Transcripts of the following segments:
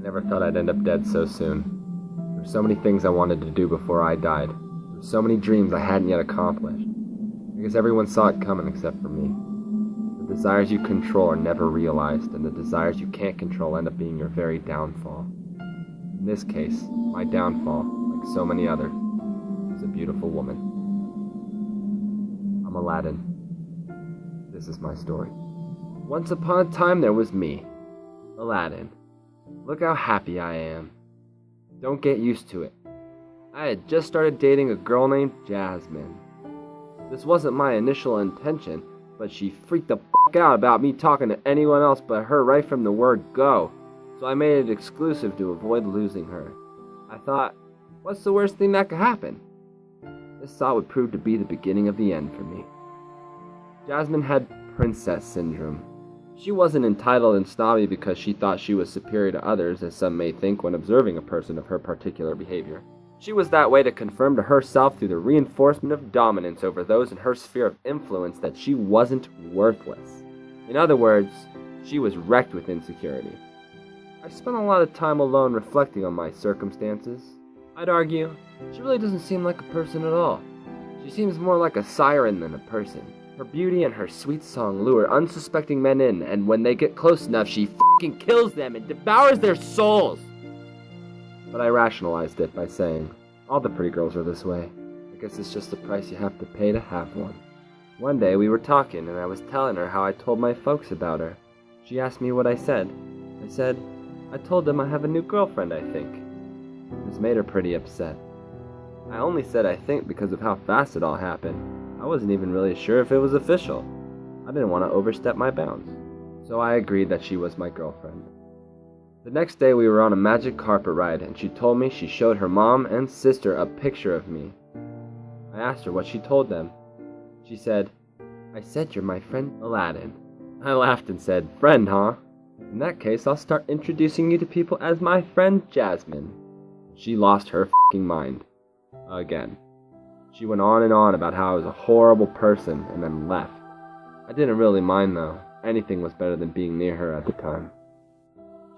I never thought I'd end up dead so soon. There were so many things I wanted to do before I died. There were so many dreams I hadn't yet accomplished. I guess everyone saw it coming except for me. The desires you control are never realized, and the desires you can't control end up being your very downfall. In this case, my downfall, like so many others, is a beautiful woman. I'm Aladdin. This is my story. Once upon a time there was me, Aladdin. Look how happy I am. Don't get used to it. I had just started dating a girl named Jasmine. This wasn't my initial intention, but she freaked the fuck out about me talking to anyone else but her right from the word go, so I made it exclusive to avoid losing her. I thought, what's the worst thing that could happen? This thought would prove to be the beginning of the end for me. Jasmine had princess syndrome. She wasn't entitled and snobby because she thought she was superior to others, as some may think when observing a person of her particular behavior. She was that way to confirm to herself through the reinforcement of dominance over those in her sphere of influence that she wasn't worthless. In other words, she was wrecked with insecurity. I spent a lot of time alone reflecting on my circumstances. I'd argue, she really doesn't seem like a person at all. She seems more like a siren than a person. Her beauty and her sweet song lure unsuspecting men in, and when they get close enough, she fucking kills them and devours their souls. But I rationalized it by saying, all the pretty girls are this way. I guess it's just the price you have to pay to have one. One day we were talking, and I was telling her how I told my folks about her. She asked me what I said. I said, I told them I have a new girlfriend, I think. This made her pretty upset. I only said I think because of how fast it all happened. I wasn't even really sure if it was official. I didn't want to overstep my bounds. So I agreed that she was my girlfriend. The next day we were on a magic carpet ride, and she told me she showed her mom and sister a picture of me. I asked her what she told them. She said, I said you're my friend Aladdin. I laughed and said, friend, huh? In that case, I'll start introducing you to people as my friend Jasmine. She lost her fucking mind. Again. She went on and on about how I was a horrible person and then left. I didn't really mind though. Anything was better than being near her at the time.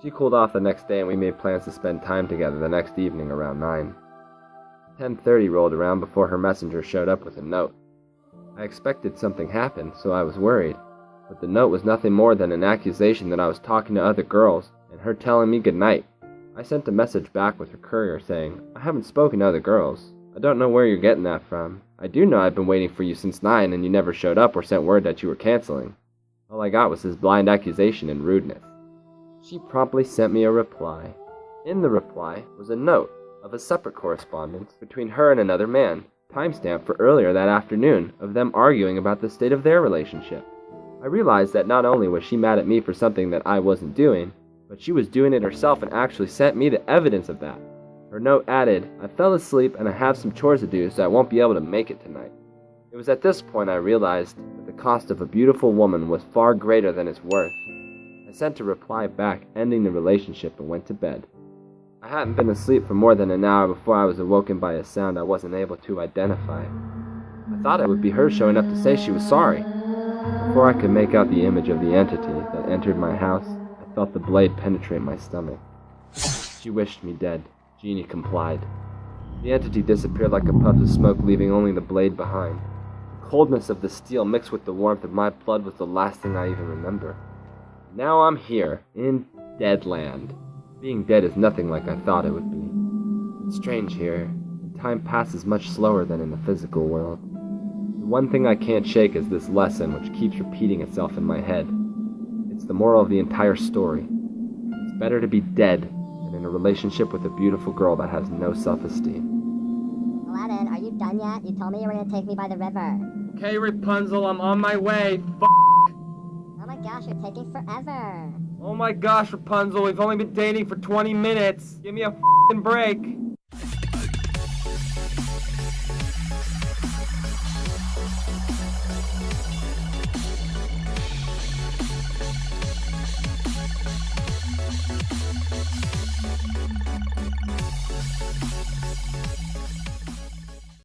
She cooled off the next day and we made plans to spend time together the next evening around 9. 10:30 rolled around before her messenger showed up with a note. I expected something happened, so I was worried. But the note was nothing more than an accusation that I was talking to other girls and her telling me goodnight. I sent a message back with her courier saying, I haven't spoken to other girls. I don't know where you're getting that from. I do know I've been waiting for you since 9 and you never showed up or sent word that you were canceling. All I got was his blind accusation and rudeness. She promptly sent me a reply. In the reply was a note of a separate correspondence between her and another man, timestamped for earlier that afternoon, of them arguing about the state of their relationship. I realized that not only was she mad at me for something that I wasn't doing, but she was doing it herself and actually sent me the evidence of that. Her note added, I fell asleep and I have some chores to do, so I won't be able to make it tonight. It was at this point I realized that the cost of a beautiful woman was far greater than its worth. I sent a reply back ending the relationship and went to bed. I hadn't been asleep for more than an hour before I was awoken by a sound I wasn't able to identify. I thought it would be her showing up to say she was sorry. Before I could make out the image of the entity that entered my house, I felt the blade penetrate my stomach. She wished me dead. Genie complied. The entity disappeared like a puff of smoke, leaving only the blade behind. The coldness of the steel mixed with the warmth of my blood was the last thing I even remember. Now I'm here, in Deadland. Being dead is nothing like I thought it would be. It's strange here, and time passes much slower than in the physical world. The one thing I can't shake is this lesson which keeps repeating itself in my head. It's the moral of the entire story. It's better to be dead in a relationship with a beautiful girl that has no self-esteem. Aladdin, are you done yet? You told me you were going to take me by the river. Okay, Rapunzel, I'm on my way. Oh my gosh, you're taking forever. Oh my gosh, Rapunzel, we've only been dating for 20 minutes. Give me a break.